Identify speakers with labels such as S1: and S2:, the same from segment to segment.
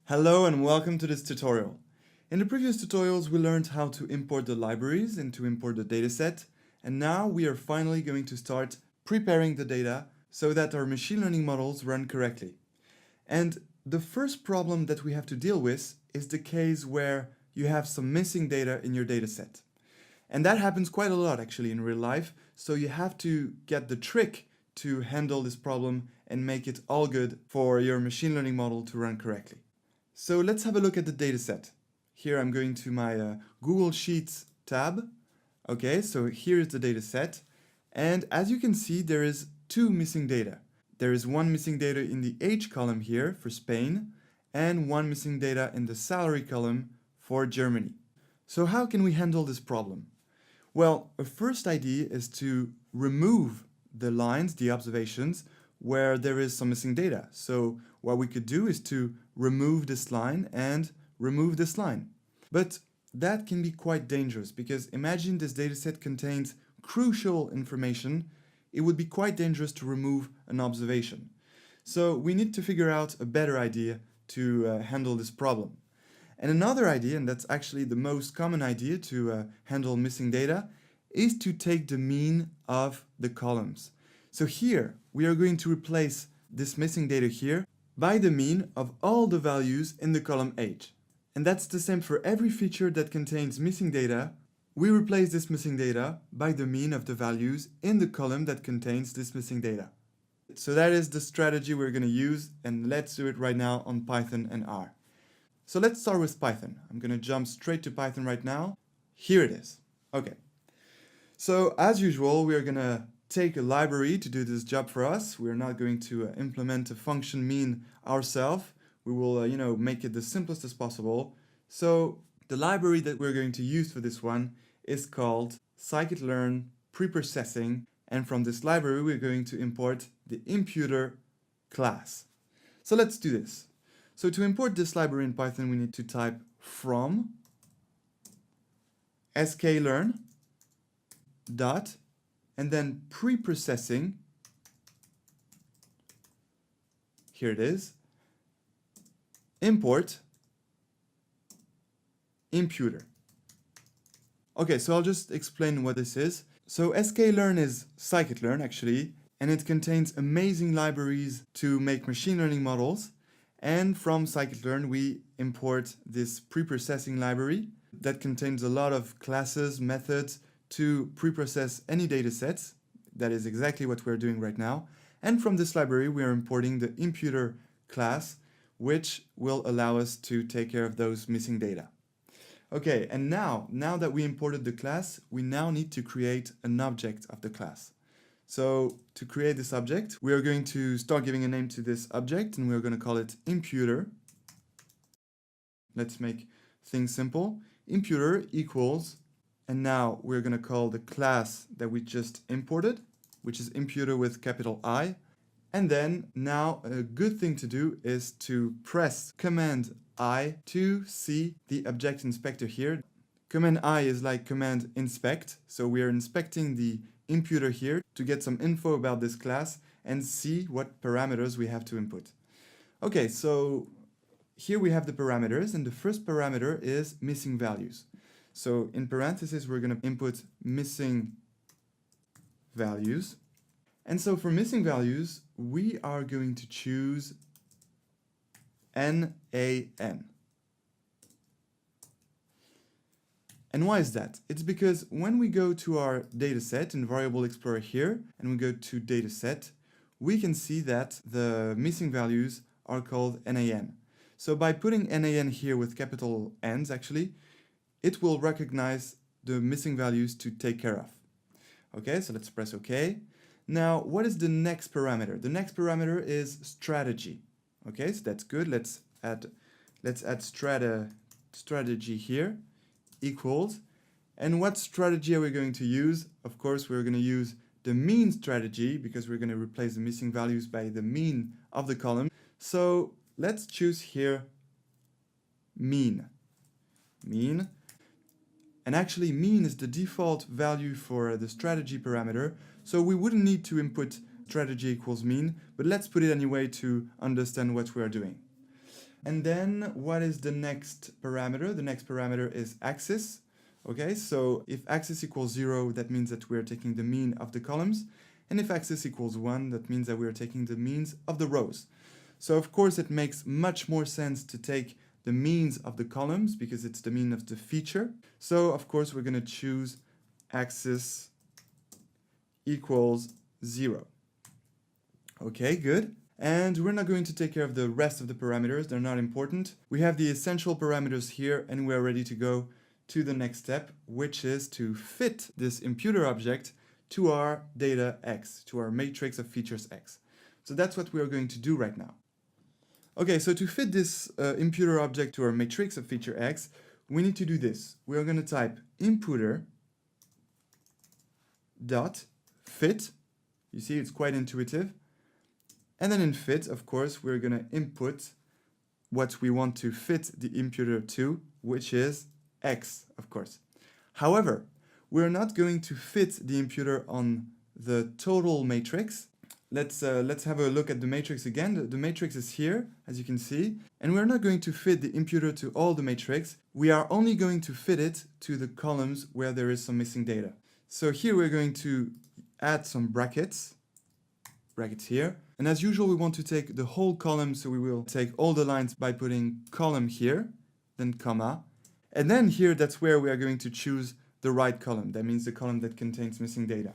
S1: Hello and welcome to this tutorial. In the previous tutorials we learned how to import the libraries and to import the dataset, and now we are finally going to start preparing the data so that our machine learning models run correctly. And the first problem that we have to deal with is the case where you have some missing data in your dataset. And that happens quite a lot actually in real life, so you have to get the trick to handle this problem and make it all good for your machine learning model to run correctly. So let's have a look at the dataset. Here I'm going to my Google Sheets tab. Okay, so here is the dataset. And as you can see, there is two missing data. There is one missing data in the age column here for Spain, and one missing data in the salary column for Germany. So how can we handle this problem? Well, a first idea is to remove the lines, the observations, where there is some missing data. So what we could do is to remove this line and remove this line. But that can be quite dangerous because imagine this dataset contains crucial information. It would be quite dangerous to remove an observation. So we need to figure out a better idea to handle this problem. And another idea, and that's actually the most common idea to handle missing data, is to take the mean of the columns. So here we are going to replace this missing data here by the mean of all the values in the column age. And that's the same for every feature that contains missing data. We replace this missing data by the mean of the values in the column that contains this missing data. So that is the strategy we're going to use, and let's do it right now on Python and R. So let's start with Python. I'm going to jump straight to Python right now. Here it is. Okay. So as usual, we are going to take a library to do this job for us. We're not going to implement a function mean ourselves. We will, make it the simplest as possible. So the library that we're going to use for this one is called scikit-learn preprocessing. And from this library, we're going to import the imputer class. So let's do this. So to import this library in Python, we need to type from sklearn dot and then preprocessing. Here it is. Import imputer. Okay, so I'll just explain what this is. So sklearn is scikit-learn actually, and it contains amazing libraries to make machine learning models. And from scikit-learn, we import this preprocessing library that contains a lot of classes, methods to preprocess any data sets. That is exactly what we're doing right now. And from this library, we are importing the imputer class, which will allow us to take care of those missing data. Okay, and now that we imported the class, we now need to create an object of the class. So to create this object, we are going to start giving a name to this object, and we're going to call it imputer. Let's make things simple. Imputer equals, and now we're going to call the class that we just imported, which is imputer with capital I. And then now a good thing to do is to press Command I to see the object inspector here. Command I is like Command inspect, so we are inspecting the imputer here to get some info about this class and see what parameters we have to input. Okay, so here we have the parameters, and the first parameter is missing values. So in parentheses, we're going to input missing values. And so for missing values, we are going to choose NaN. And why is that? It's because when we go to our dataset in Variable Explorer here, and we go to dataset, we can see that the missing values are called NaN. So by putting NaN here with capital N's actually, it will recognize the missing values to take care of. Okay, so let's press OK. Now, what is the next parameter? The next parameter is strategy. Okay, so that's good. Let's add strategy here equals. And what strategy are we going to use? Of course, we're going to use the mean strategy because we're going to replace the missing values by the mean of the column. So let's choose here mean. And actually mean is the default value for the strategy parameter, so we wouldn't need to input strategy equals mean, but let's put it anyway to understand what we are doing. And then what is the next parameter? The next parameter is axis. Okay, so if axis equals 0, that means that we're taking the mean of the columns. And if axis equals 1, that means that we're taking the means of the rows. So of course it makes much more sense to take the means of the columns because it's the mean of the feature. So of course we're going to choose axis equals 0. Okay, good. And we're not going to take care of the rest of the parameters, they're not important. We have the essential parameters here and we're ready to go to the next step, which is to fit this imputer object to our data X, to our matrix of features X. So that's what we are going to do right now. Okay, so to fit this imputer object to our matrix of feature X, we need to do this. We are going to type imputer dot fit. You see, it's quite intuitive. And then in fit, of course, we're going to input what we want to fit the imputer to, which is X, of course. However, we're not going to fit the imputer on the total matrix. Let's have a look at the matrix again. The matrix is here, as you can see, and we're not going to fit the imputer to all the matrix. We are only going to fit it to the columns where there is some missing data. So here we're going to add some brackets here. And as usual, we want to take the whole column, so we will take all the lines by putting column here, then comma. And then here, that's where we are going to choose the right column. That means the column that contains missing data.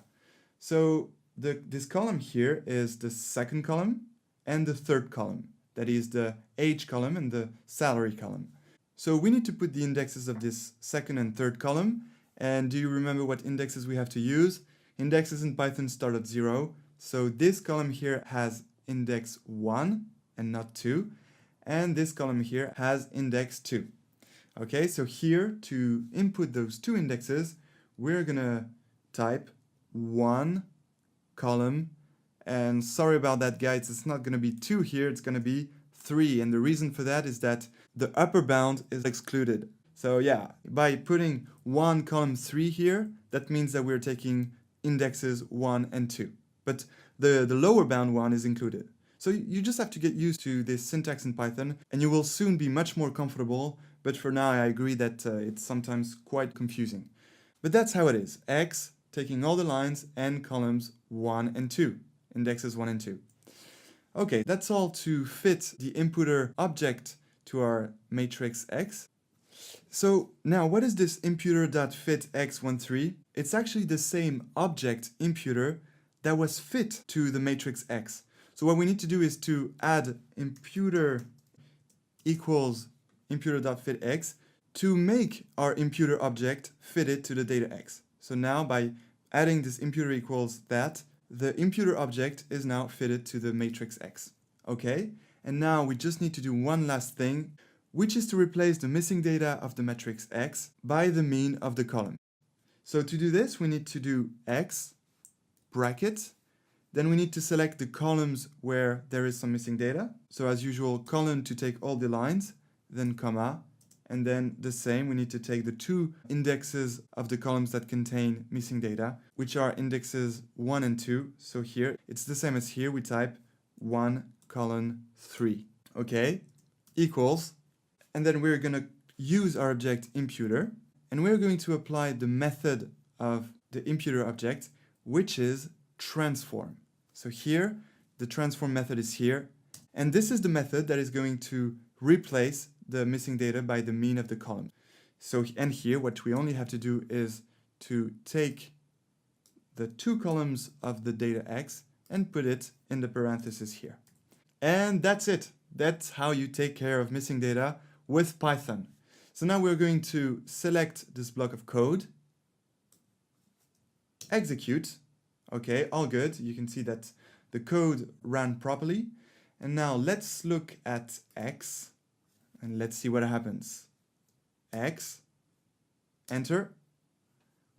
S1: So this column here is the second column and the third column. That is the age column and the salary column. So we need to put the indexes of this second and third column. And do you remember what indexes we have to use? Indexes in Python start at 0. So this column here has index 1 and not 2. And this column here has index 2. Okay, so here to input those two indexes, we're gonna type 1 column. And sorry about that, guys, it's not gonna be 2 here, it's gonna be 3. And the reason for that is that the upper bound is excluded. So yeah, by putting 1 column 3 here, that means that we're taking indexes 1 and 2. But the lower bound one is included. So you just have to get used to this syntax in Python and you will soon be much more comfortable. But for now, I agree that it's sometimes quite confusing. But that's how it is. X taking all the lines and columns 1 and 2. Indexes 1 and 2. Okay, that's all to fit the imputer object to our matrix X. So now what is this imputer.fit x13? It's actually the same object imputer that was fit to the matrix X. So what we need to do is to add imputer equals imputer.fit x to make our imputer object fitted to the data X. So now by adding this imputer equals that, the imputer object is now fitted to the matrix X. Okay, and now we just need to do one last thing, which is to replace the missing data of the matrix X by the mean of the column. So to do this, we need to do X bracket, then we need to select the columns where there is some missing data. So as usual, column to take all the lines, then comma, and then the same, we need to take the two indexes of the columns that contain missing data, which are indexes 1 and 2. So here, it's the same as here, we type 1 colon 3, okay, equals, and then we're gonna use our object imputer, and we're going to apply the method of the imputer object, which is transform. So here, the transform method is here, and this is the method that is going to replace the missing data by the mean of the column. So, and here, what we only have to do is to take the two columns of the data X and put it in the parentheses here. And that's it. That's how you take care of missing data with Python. So now we're going to select this block of code, execute. Okay, all good. You can see that the code ran properly. And now let's look at X and let's see what happens. X, enter.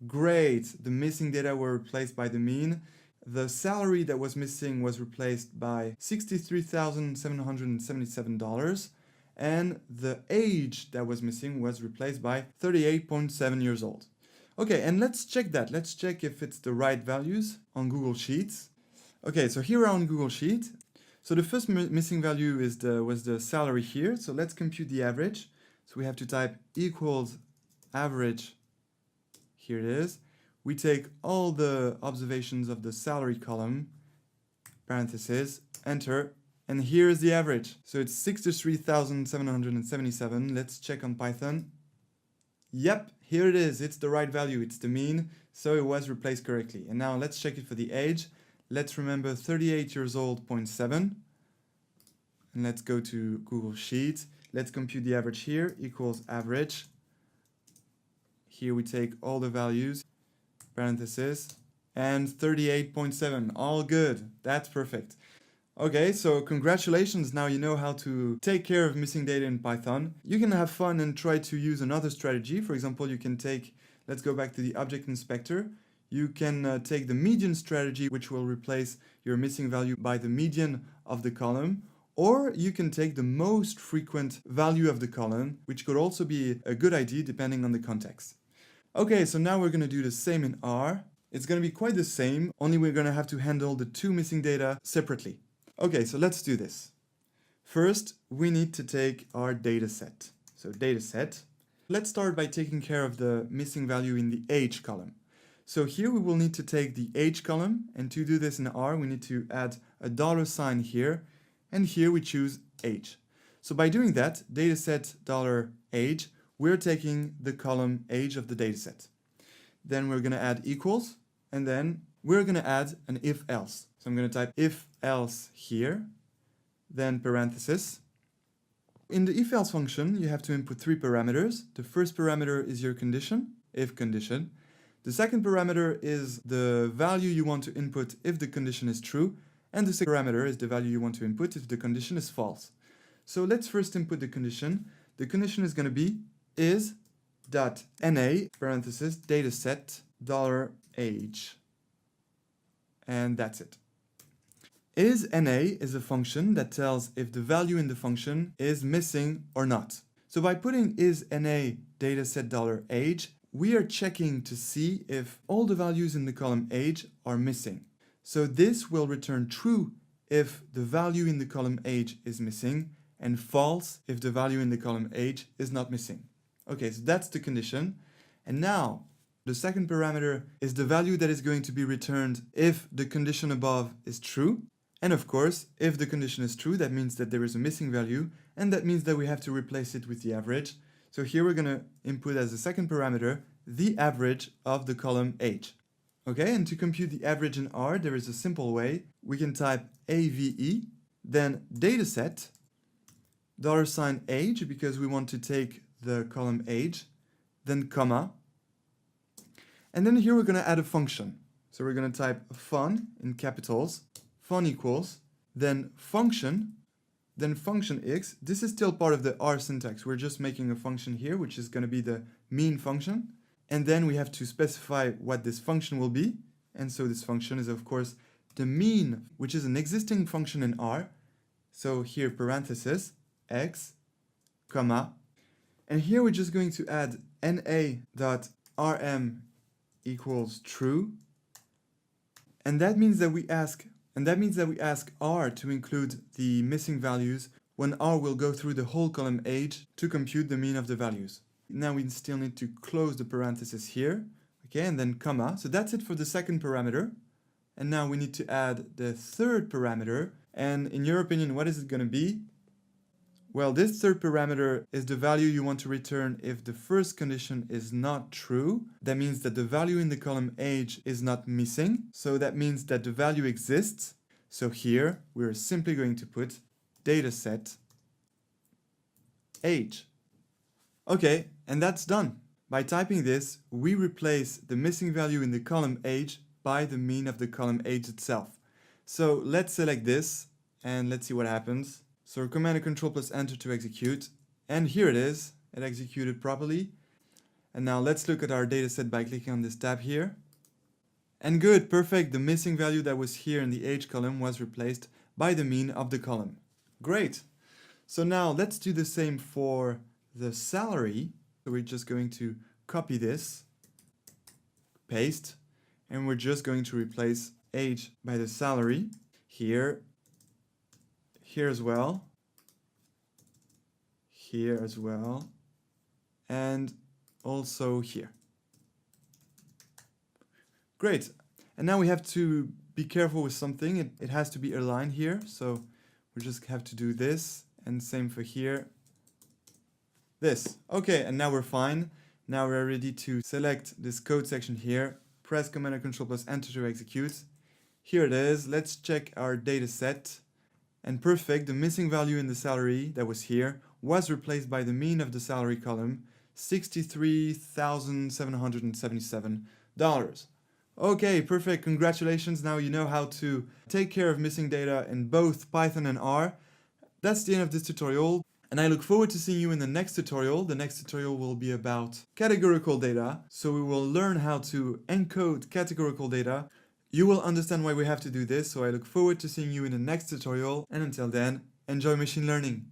S1: Great, the missing data were replaced by the mean. The salary that was missing was replaced by $63,777. And the age that was missing was replaced by 38.7 years old. Okay, and let's check that. Let's check if it's the right values on Google Sheets. Okay, so here we're on Google Sheet. So the first missing value was the salary here. So let's compute the average. So we have to type equals average. Here it is. We take all the observations of the salary column, parentheses, enter, and here is the average. So it's 63,777. Let's check on Python. Yep, here it is. It's the right value. It's the mean. So it was replaced correctly. And now let's check it for the age. Let's remember 38 years old, 0.7. And let's go to Google Sheets. Let's compute the average here, equals average. Here we take all the values, parentheses, and 38.7, all good. That's perfect. Okay, so congratulations, now you know how to take care of missing data in Python. You can have fun and try to use another strategy. For example, you can take, let's go back to the object inspector. You can take the median strategy, which will replace your missing value by the median of the column. Or you can take the most frequent value of the column, which could also be a good idea depending on the context. Okay, so now we're going to do the same in R. It's going to be quite the same, only we're going to have to handle the two missing data separately. Okay, so let's do this. First, we need to take our data set. So data set. Let's start by taking care of the missing value in the age column. So here we will need to take the age column, and to do this in R, we need to add a $sign here, and here we choose age. So by doing that, dataset $age, we're taking the column age of the dataset. Then we're going to add equals, and then we're going to add an if-else. So I'm going to type if-else here, then parenthesis. In the if-else function, you have to input three parameters. The first parameter is your condition, if condition. The second parameter is the value you want to input if the condition is true, and the second parameter is the value you want to input if the condition is false. So let's first input the condition. The condition is going to be is.na, parenthesis, dataset $age. And that's it. Is.na is a function that tells if the value in the function is missing or not. So by putting is.na dataset $age, we are checking to see if all the values in the column age are missing. So this will return true if the value in the column age is missing, and false if the value in the column age is not missing. Okay, so that's the condition. And now, the second parameter is the value that is going to be returned if the condition above is true. And of course, if the condition is true, that means that there is a missing value, and that means that we have to replace it with the average. So here we're going to input as a second parameter the average of the column age. Okay, and to compute the average in R, there is a simple way. We can type AVE, then dataset, $age, because we want to take the column age, then comma, and then here we're going to add a function. So we're going to type fun in capitals, fun equals, then function x. This is still part of the R syntax. We're just making a function here, which is going to be the mean function. And then we have to specify what this function will be. And so this function is, of course, the mean, which is an existing function in R. So here, parenthesis, x, comma. And here we're just going to add na.rm equals true. And that means that we ask R to include the missing values when R will go through the whole column age to compute the mean of the values. Now we still need to close the parenthesis here, okay, and then comma. So that's it for the second parameter. And now we need to add the third parameter. And in your opinion, what is it going to be? Well, this third parameter is the value you want to return if the first condition is not true. That means that the value in the column age is not missing. So that means that the value exists. So here we're simply going to put dataset age. Okay, and that's done. By typing this, we replace the missing value in the column age by the mean of the column age itself. So let's select this and let's see what happens. So Command and Control plus Enter to execute. And here it is. It executed properly. And now let's look at our dataset by clicking on this tab here. And good, perfect. The missing value that was here in the age column was replaced by the mean of the column. Great. So now let's do the same for the salary. So we're just going to copy this, paste, and we're just going to replace age by the salary. Here, here as well, here as well, and also here. Great. And now we have to be careful with something. It has to be aligned here. So we just have to do this, and same for here. This. Okay, and now we're fine. Now we're ready to select this code section here. Press Command and Control plus Enter to execute. Here it is. Let's check our data set. And perfect, the missing value in the salary that was here was replaced by the mean of the salary column, $63,777. Okay, perfect, congratulations. Now you know how to take care of missing data in both Python and R. That's the end of this tutorial, and I look forward to seeing you in the next tutorial. The next tutorial will be about categorical data, so we will learn how to encode categorical data. You will understand why we have to do this, so I look forward to seeing you in the next tutorial, and until then, enjoy machine learning.